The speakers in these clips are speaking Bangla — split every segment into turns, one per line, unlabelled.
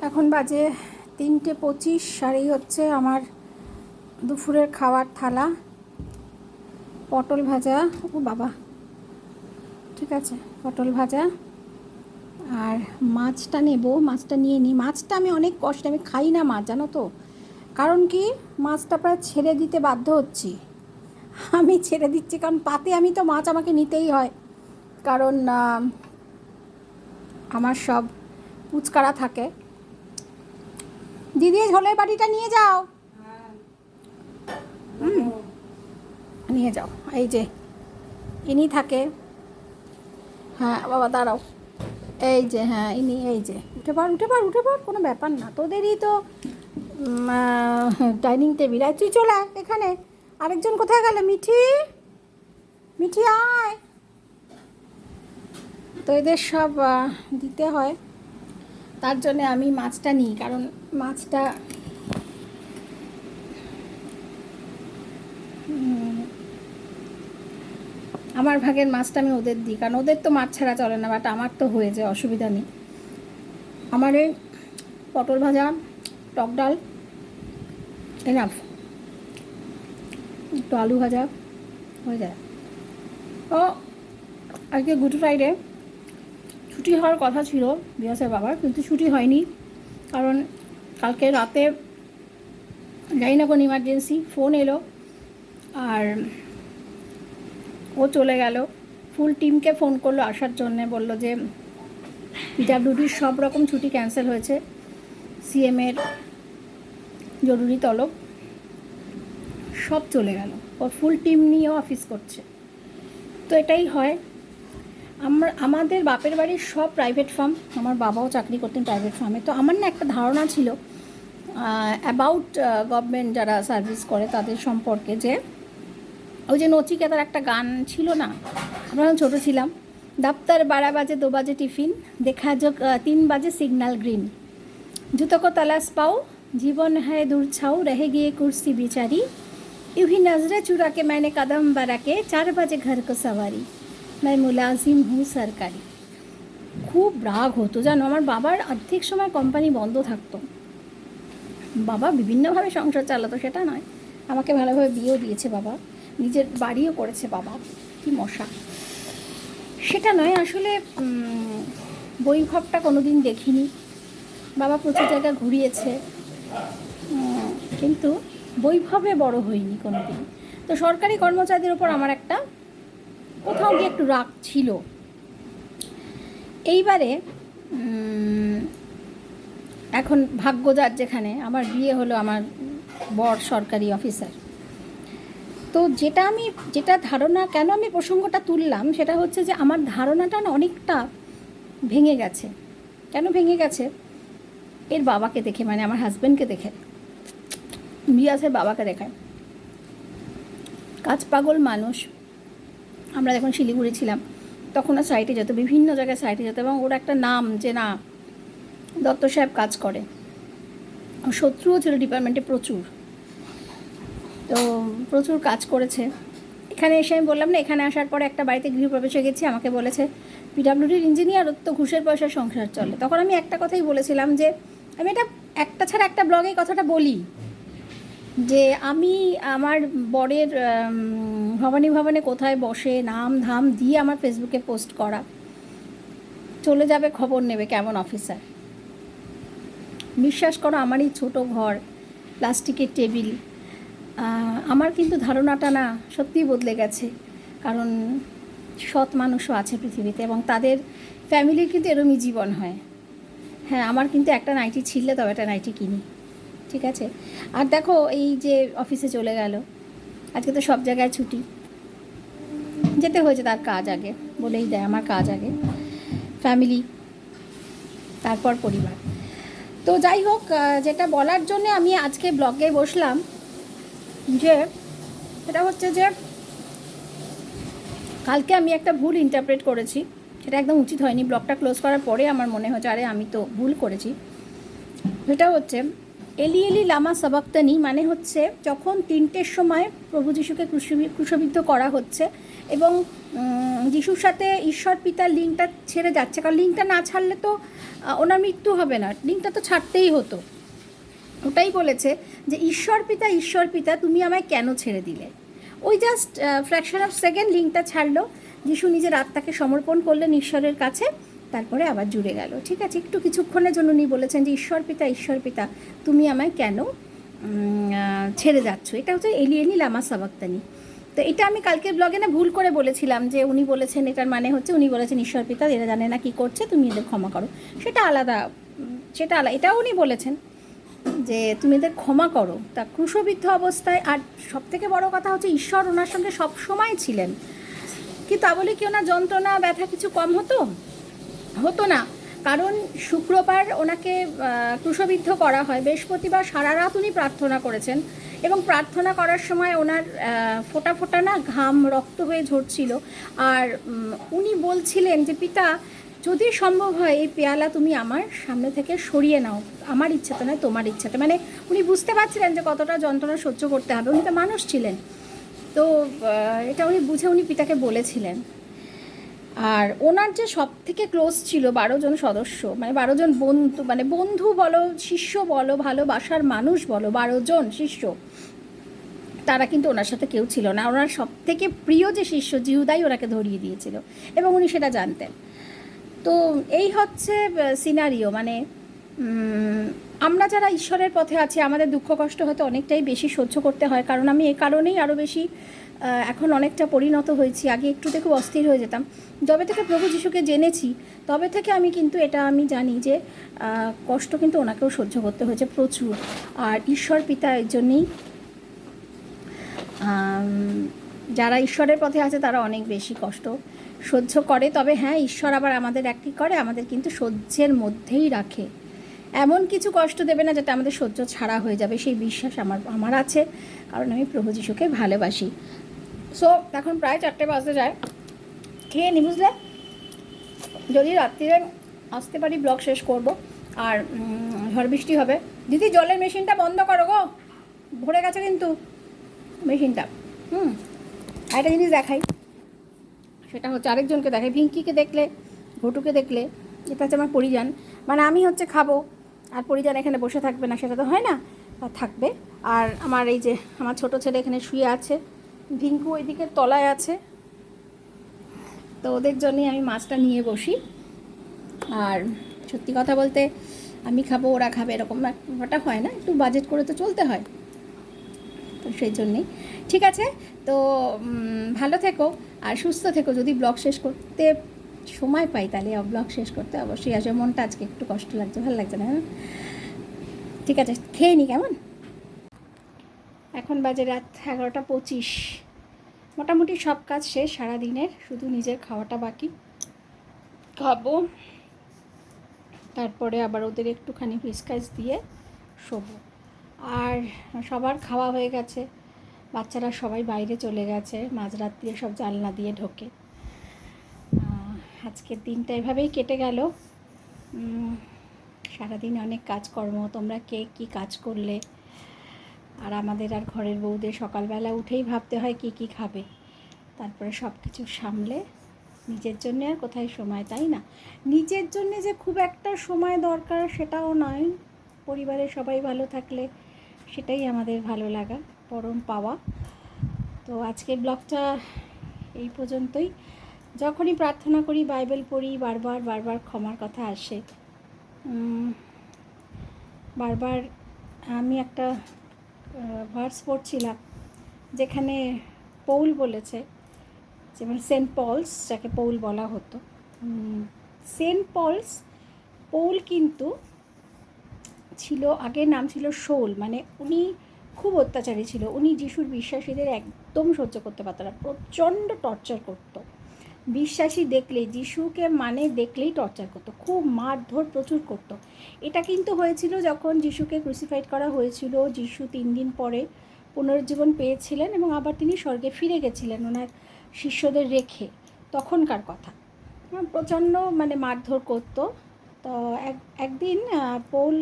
এখন বাজে 3:25, আর এই হচ্ছে আমার দুপুরের খাওয়ার থালা। পটল ভাজা, ও বাবা, ঠিক আছে, পটল ভাজা। আর মাছটা নেব, মাছটা নিয়ে নিই। মাছটা আমি অনেক কষ্ট, আমি খাই না মাছ, জানো তো। কারণ কি, মাছটা প্রায় ছেড়ে দিতে বাধ্য হচ্ছি। আমি ছেড়ে দিচ্ছি কারণ পাতে আমি তো মাছ আমাকে নিতেই হয়, কারণ আমার সব পুচকারা থাকে। দিদি ঝোলের বাটিটা নিয়ে যাও, নিয়ে যাও। এই যে ইনি থাকে, হ্যাঁ বাবা দাঁড়াও, এই যে হ্যাঁ ইনি, এই যে উঠে পড় উঠে পড় উঠে পড়, কোনো ব্যাপার না, তোদেরই তো ডাইনিং টেবিল। আর তুই চলে আয় এখানে। আরেকজন কোথায় গেল? মিঠি, মিঠি আয়। তো এদের সব দিতে হয়, তার জন্যে আমি মাছটা নিই, কারণ মাছটা আমার ভাগের মাছটা আমি ওদের দিই, কারণ ওদের তো মাছ ছাড়া চলে না, বাট আমার তো হয়ে যায়, অসুবিধা নেই। আমার এই পটল ভাজা, টক ডাল এনাফ, একটু আলু ভাজা হয়ে যায়। ও আজকে গুড ফ্রাইডে, ছুটি হওয়ার কথা ছিল বিয়াসের বাবার, কিন্তু ছুটি হয়নি, কারণ কালকে রাতে জানি না কোন ইমার্জেন্সি ফোন এলো, আর ও চলে গেল। ফুল টিমকে ফোন করলো আসার জন্যে, বললো যে পিডাব্লিউডির সব রকম ছুটি ক্যান্সেল হয়েছে, সিএমের জরুরি তলব, সব চলে গেল। ও ফুল টিম নিয়েও অফিস করছে। তো এটাই হয়, আমাদের বাপের বাড়ির সব প্রাইভেট ফার্ম, আমার বাবাও চাকরি করতেন প্রাইভেট ফার্মে। তো আমার না একটা ধারণা ছিল অ্যাবাউট গভর্নমেন্ট যারা সার্ভিস করে তাদের সম্পর্কে, যে ওই যে নচিকেতার একটা গান ছিল না, আমরা যখন ছোটো ছিলাম, দপ্তর 12 বাজে 2 বাজে টিফিন, দেখা যোগ 3 বাজে সিগন্যাল গ্রিন, জুতো को तलाश पाओ, जीवन है दूर छाओ, रह गए कुर्सी बेचारी, यूं ही नजरें चुरा के मैंने कदम बढ़ा के 4 बजे घर को सवारी, मैं मुलाजिम हूँ सरकारी। খুব রাগ হতো জানো, আমার বাবার অর্ধেক সময় কোম্পানি বন্ধ থাকতো। বাবা বিভিন্নভাবে সংসার চালাতো, সেটা নয়, আমাকে ভালোভাবে বিয়েও দিয়েছে বাবা, নিজের বাড়িও করেছে বাবা, কি মশা, সেটা নয়। আসলে বৈভবটা কোনো দিন দেখিনি। বাবা প্রচুর জায়গা ঘুরিয়েছে, কিন্তু বৈভবে বড় হয়নি কোনো দিন। তো সরকারি কর্মচারীদের ওপর আমার একটা কোথাও গিয়ে একটু রাগ ছিল। এইবারে এখন ভাগ্য যার যেখানে, আমার বিয়ে হলো, আমার বর সরকারি অফিসার। তো যেটা ধারণা, কেন আমি প্রসঙ্গটা তুললাম, সেটা হচ্ছে যে আমার ধারণাটা না অনেকটা ভেঙে গেছে। কেন ভেঙে গেছে? এর বাবাকে দেখে, মানে আমার হাজব্যান্ডকে দেখে, বিয়াসের বাবাকে দেখে। কাজ পাগল মানুষ। আমরা যখন শিলিগুড়ি ছিলাম তখন আর সাইটে যেত, বিভিন্ন জায়গায় সাইটে যেত, এবং ওর একটা নাম যে না, দত্ত সাহেব কাজ করে। শত্রুও ছিল ডিপার্টমেন্টে প্রচুর, তো প্রচুর কাজ করেছে। এখানে এসে আমি বললাম না, এখানে আসার পরে একটা বাড়িতে গৃহপ্রবেশে গেছি, আমাকে বলেছে পিডাব্লিউডির ইঞ্জিনিয়ার, তো ঘুষের পয়সার সংসার চলে। তখন আমি একটা কথাই বলেছিলাম, যে আমি এটা একটা ছাড়া একটা ব্লগে কথাটা বলি, যে আমি আমার বরের ভবানী ভবনে কোথায় বসে নাম ধাম দিয়ে আমার ফেসবুকে পোস্ট করা, চলে যাবে খবর নেবে কেমন অফিসার। বিশ্বাস করো, আমার এই ছোটো ঘর, প্লাস্টিকের টেবিল, আমার কিন্তু ধারণাটা না সত্যিই বদলে গেছে। কারণ সৎ মানুষও আছে পৃথিবীতে, এবং তাদের ফ্যামিলির কিন্তু এরমই জীবন হয়। হ্যাঁ, আমার কিন্তু একটা নাইটি ছিঁড়লে তবে একটা নাইটি কিনি, ঠিক আছে। আর দেখো, এই যে অফিসে চলে গেল, আজকে তো সব জায়গায় ছুটি, যেতে হয়েছে, তার কাজ আগে, বলেই দেয় আমার কাজ আগে, ফ্যামিলি তারপর পরিবার। তো যাই হোক, যেটা বলার জন্যে আমি আজকে ব্লগে বসলাম, যে সেটা হচ্ছে যে কালকে আমি একটা ভুল ইন্টারপ্রেট করেছি, সেটা একদম উচিত হয়নি। ব্লগটা ক্লোজ করার পরে আমার মনে হচ্ছে আরে আমি তো ভুল করেছি। সেটা হচ্ছে এলি এলি লামা সাবাক্তানি, মানে হচ্ছে যখন 3টের সময় প্রভু যিশুকে ক্রুশবিদ্ধ করা হচ্ছে, এবং যিশুর সাথে ঈশ্বর পিতার লিঙ্কটা ছেড়ে যাচ্ছে, কারণ লিঙ্কটা না ছাড়লে তো ওনার মৃত্যু হবে না, লিঙ্কটা তো ছাড়তেই হতো। ওটাই বলেছে যে ঈশ্বর পিতা তুমি আমায় কেন ছেড়ে দিলে। ওই জাস্ট ফ্র্যাকশন অফ সেকেন্ড লিঙ্কটা ছাড়লো, যিশু নিজের আত্মাকে সমর্পণ করলেন ঈশ্বরের কাছে, তারপরে আবার জুড়ে গেল। ঠিক আছে, একটু কিছুক্ষণের জন্য উনি বলেছেন যে ঈশ্বর পিতা তুমি আমায় কেন ছেড়ে যাচ্ছ। এটা হচ্ছে এলিয়েনি লামা সাবাক্তানি। তো এটা আমি কালকের ব্লগে না ভুল করে বলেছিলাম যে উনি বলেছেন, এটার মানে হচ্ছে উনি বলেছেন ঈশ্বর পিতা এরা জানে না কী করছে, তুমি এদের ক্ষমা করো। সেটা আলাদা, এটাও উনি বলেছেন যে তুমি এদের ক্ষমা করো। তা ক্রুশবিদ্ধ অবস্থায়, আর সবথেকে বড় কথা হচ্ছে ঈশ্বর ওনার সঙ্গে সব সময় ছিলেন, কি তা বলে কি ওনার যন্ত্রণা ব্যথা কিছু কম হতো না। কারণ শুক্রবার ওনাকে ক্রুশবিদ্ধ করা হয়, বৃহস্পতিবার সারা রাত উনি প্রার্থনা করেছেন, এবং প্রার্থনা করার সময় ওনার ফোঁটা ফোঁটা না ঘাম রক্ত হয়ে ঝরছিল। আর উনি বলছিলেন যে পিতা যদি সম্ভব হয় এই পেয়ালা তুমি আমার সামনে থেকে সরিয়ে নাও, আমার ইচ্ছাতে নয় তোমার ইচ্ছাতে। মানে উনি বুঝতে পারছিলেন যে কতটা যন্ত্রণা সহ্য করতে হবে, উনি তো মানুষ ছিলেন। তো এটা উনি বুঝে উনি পিতাকে বলেছিলেন। আর ওনার যে সব থেকে ক্লোজ ছিল 12 জন সদস্য, মানে 12 জন বন্ধু, মানে বন্ধু বলো, শিষ্য বলো, ভালোবাসার মানুষ বলো, 12 জন শিষ্য, তারা কিন্তু ওনার সাথে কেউ ছিল না। ওনার সব থেকে প্রিয় যে শিষ্য জিহুদাই ওনাকে ধরিয়ে দিয়েছিল, এবং উনি সেটা জানতেন। তো এই হচ্ছে সিনারিও। মানে আমরা যারা ঈশ্বরের পথে আছি আমাদের দুঃখ কষ্ট হয়তো অনেকটাই বেশি সহ্য করতে হয়, কারণ আমি এই কারণেই আরও বেশি এখন অনেকটা পরিণত হয়েছি। আগে একটুতে খুব অস্থির হয়ে যেতাম। যবে থেকে প্রভু যিশুকে জেনেছি তবে থেকে আমি কিন্তু এটা আমি জানি যে কষ্ট কিন্তু ওনাকেও সহ্য করতে হয়েছে প্রচুর। আর ঈশ্বর পিতা এর জন্যেই, যারা ঈশ্বরের পথে আছে তারা অনেক বেশি কষ্ট সহ্য করে। তবে হ্যাঁ, ঈশ্বর আবার আমাদের একটি করে, আমাদের কিন্তু সহ্যের মধ্যেই রাখে। এমন কিছু কষ্ট দেবে না যেটা আমাদের সহ্য ছাড়া হয়ে যাবে, সেই বিশ্বাস আমার আছে, কারণ আমি প্রভু যিশুকে ভালোবাসি। সো এখন প্রায় 4টে বাজতে যায়, খেয়ে নি বুঝলে। যদি রাত্রিরে আসতে পারি ব্লগ শেষ করব। আর ঝড় বৃষ্টি হবে। দিদি জলের মেশিনটা বন্ধ করো গো, ভরে গেছে কিন্তু মেশিনটা। একটা জিনিস দেখাই, সেটা হচ্ছে আরেকজনকে দেখাই, ভিঙ্কিকে দেখলে, ঘটুকে দেখলে, এটা হচ্ছে আমার পরিজান। মানে আমি হচ্ছে খাবো আর পরিজান এখানে বসে থাকবে না, সেটা তো হয় না, থাকবে। আর আমার এই যে আমার ছোট ছেলে এখানে শুয়ে আছে, ভিঙ্কু ওইদিকে তলায় আছে। তো ওদের জন্যই আমি মাছটা নিয়ে বসি। আর সত্যি কথা বলতে আমি খাবো ওরা খাবে এরকম ব্যাপারটা হয় না, একটু বাজেট করে তো চলতে হয়। তো সেই জন্যেই ঠিক আছে। তো ভালো থেকো আর সুস্থ থেকো। যদি ব্লগ শেষ করতে সময় পাই তাহলে ব্লগ শেষ করতে অবশ্যই আসবে। মনটা আজকে একটু কষ্ট লাগছে, ভালো লাগছে না। ঠিক আছে, খেয়ে নি কেমন। এখন বাজে রাত 11টা 25। মোটামুটি সব কাজ শেষ সারাদিনের, শুধু নিজের খাওয়াটা বাকি। খাবো, তারপরে আবার ওদের একটুখানি ফিসকাস দিয়ে শোবো। আর সবার খাওয়া হয়ে গেছে, বাচ্চারা সবাই বাইরে চলে গেছে, মাঝরাত দিয়ে সব জানলা দিয়ে ঢোকে। আজকের দিনটা এভাবেই কেটে গেল। সারাদিন অনেক কাজকর্ম, তোমরা কে কী কাজ করলে। আর আমাদের আর ঘরের বউদের সকালবেলা উঠেই ভাবতে হয় কী কী খাবে, তারপরে সব কিছু সামলে নিজের জন্যে আর কোথায় সময়, তাই না? নিজের জন্যে যে খুব একটা সময় দরকার সেটাও নয়, পরিবারের সবাই ভালো থাকলে সেটাই আমাদের ভালো লাগা, পরম পাওয়া। তো আজকের ব্লগটা এই পর্যন্তই। যখনই প্রার্থনা করি, বাইবেল পড়ি, বারবার ক্ষমার কথা আসে। বারবার আমি একটা ভার্স পড়ছিলাম যেখানে পৌল বলেছে, যেমন সেন্ট পলস, যাকে পৌল বলা হতো, সেন্ট পৌল কিন্তু ছিল, আগের নাম ছিল শৌল। মানে উনি খুব অত্যাচারী ছিল, উনি যিশুর বিশ্বাসীদের একদম সহ্য করতে পারত না, প্রচণ্ড টর্চার করতো। বিশ্বাসী দেখলেই, যিশুকে মানে দেখলেই টর্চার করতো, খুব মারধর প্রচুর করতো। এটা কিন্তু হয়েছিল যখন যিশুকে ক্রুসিফাইড করা হয়েছিল। যিশু 3 দিন পরে পুনরুজ্জীবন পেয়েছিলেন এবং আবার তিনি স্বর্গে ফিরে গেছিলেন ওনার শিষ্যদের রেখে, তখনকার কথা। প্রচণ্ড মানে মারধর করতো। তো একদিন পৌল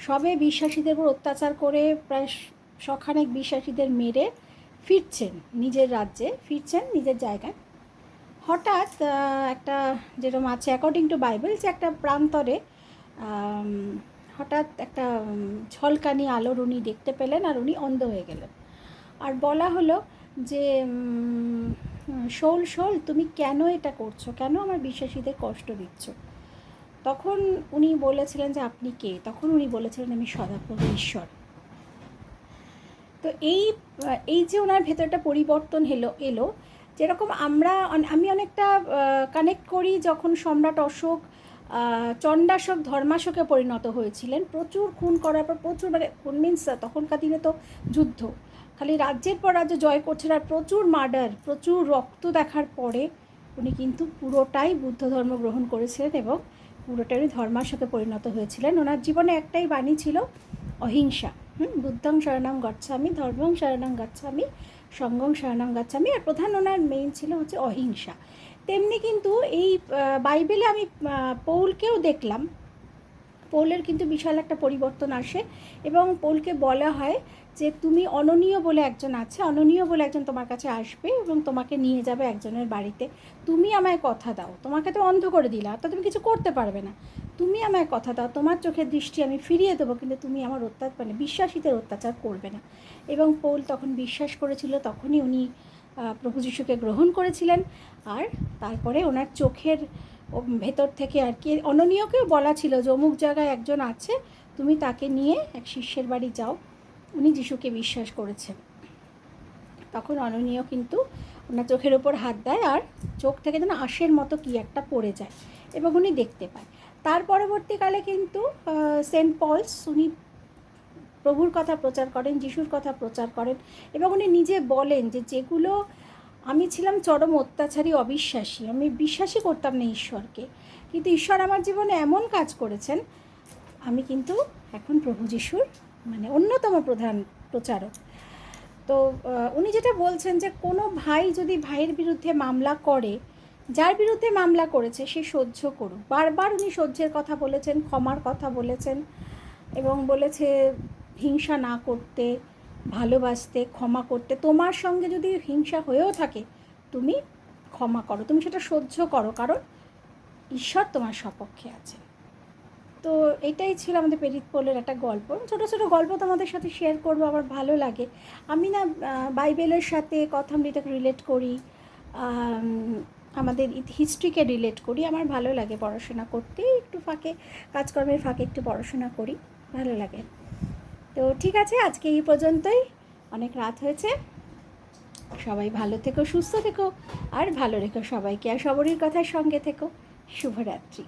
সবে বিশ্বাসীদের উপর অত্যাচার করে প্রায় শখানেক বিশ্বাসীদের মেরে ফিরছেন, নিজের রাজ্যে ফিরছেন, নিজের জায়গায়। হঠাৎ একটা যেরকম আছে অ্যাকর্ডিং টু বাইবেল, যে একটা প্রান্তরে হঠাৎ একটা ঝলকানি আলোর উনি দেখতে পেলেন আর উনি অন্ধ হয়ে গেলেন। আর বলা হলো যে শোল শোল, তুমি কেন এটা করছো, কেন আমার বিশ্বাসীদের কষ্ট দিচ্ছ? তখন উনি বলেছিলেন যে আপনি কে? তখন উনি বলেছিলেন আমি সদাপ্রভু ঈশ্বর। তো এই যে ওনার ভেতরটা পরিবর্তন এলো, যেরকম আমি অনেকটা কানেক্ট করি যখন সম্রাট অশোক চণ্ডাশোক ধর্মাশোকে পরিণত হয়েছিলেন, প্রচুর খুন করার পর প্রচুর, মানে খুন মিন্স তখনকার দিনে তো যুদ্ধ, খালি রাজ্যের পর রাজ্য জয় করছেন আর প্রচুর মার্ডার, প্রচুর রক্ত দেখার পরে উনি কিন্তু পুরোটাই বুদ্ধ ধর্ম গ্রহণ করেছিলেন এবং পুরোটাই উনি ধর্মাশোকে পরিণত হয়েছিলেন। ওনার জীবনে একটাই বাণী ছিল, অহিংসা। বুদ্ধং শরণং গচ্ছামি, ধর্মং শরণং গচ্ছামি, সঙ্গং শরণং গচ্ছামি, আর প্রধান ওনার মেইন ছিল হচ্ছে অহিংসা। তেমনি কিন্তু এই বাইবেলে আমি পৌলকেও দেখলাম, পৌলের কিন্তু বিশাল একটা পরিবর্তন আসে এবং পৌলকে বলা হয় যে তুমি অননীয় বলে একজন আছে, অননীয় বলে একজন তোমার কাছে আসবে এবং তোমাকে নিয়ে যাবে একজনের বাড়িতে, তুমি আমায় কথা দাও, তোমাকে তো অন্ধ করে দিলা, তো তুমি কিছু করতে পারবে না, তুমি আমায় কথা দাও, তোমার চোখের দৃষ্টি আমি ফিরিয়ে দেবো, কিন্তু তুমি আমার মানে বিশ্বাসীদের অত্যাচার করবে না। এবং পৌল তখন বিশ্বাস করেছিল, তখনই উনি প্রভু যিশুকে গ্রহণ করেছিলেন। আর তারপরে ওনার চোখের ভেতর থেকে আর কি অননীয়কেও বলা ছিল যে অমুক জায়গায় একজন আছে, তুমি তাকে নিয়ে এক শিষ্যের বাড়ি যাও, উনি যিশুকে বিশ্বাস করেছেন। তখন অননীয় কিন্তু ওনার চোখের ওপর হাত দেয় আর চোখ থেকে যেন আঁশের মতো কী একটা পড়ে যায় এবং উনি দেখতে পায়। তার পরবর্তীকালে কিন্তু সেন্ট পলস, উনি প্রভুর কথা প্রচার করেন, যিশুর কথা প্রচার করেন এবং উনি নিজে বলেন যে যেগুলো আমি ছিলাম চরম অত্যাচারী, অবিশ্বাসী, আমি বিশ্বাসই করতাম না ঈশ্বরকে, কিন্তু ঈশ্বর আমার জীবনে এমন কাজ করেছেন, আমি কিন্তু এখন প্রভু যিশুর মানে অন্যতম প্রধান প্রচারক। তো উনি যেটা বলছেন যে কোনো ভাই যদি ভাইয়ের বিরুদ্ধে মামলা করে, যার বিরুদ্ধে মামলা করেছে সে সহ্য করুক। বারবার উনি সহ্যের কথা বলেছেন, ক্ষমার কথা বলেছেন এবং বলেছে হিংসা না করতে, ভালোবাসতে, ক্ষমা করতে। তোমার সঙ্গে যদি হিংসা হয়েও থাকে তুমি ক্ষমা করো, তুমি সেটা সহ্য করো, কারণ ঈশ্বর তোমার সপক্ষে আছে। তো এটাই ছিল আমাদের প্রেরিত পৌলের একটা গল্প, ছোটো ছোটো গল্প তোমাদের সাথে শেয়ার করবো, আমার ভালো লাগে। আমি না বাইবেলের সাথে কথামৃতকে রিলেট করি, আমাদের হিস্ট্রিকে রিলেট করি, আমার ভালো লাগে পড়াশোনা করতে, একটু ফাঁকে কাজকর্মের ফাঁকে একটু পড়াশোনা করি, ভালো লাগে। তো ঠিক আছে, আজকে এই পর্যন্তই, অনেক রাত হয়েছে, সবাই ভালো থেকো, সুস্থ থেকো আর ভালো রেখো সবাইকে, আর সবারই কথার সঙ্গে থেকো। শুভরাত্রি।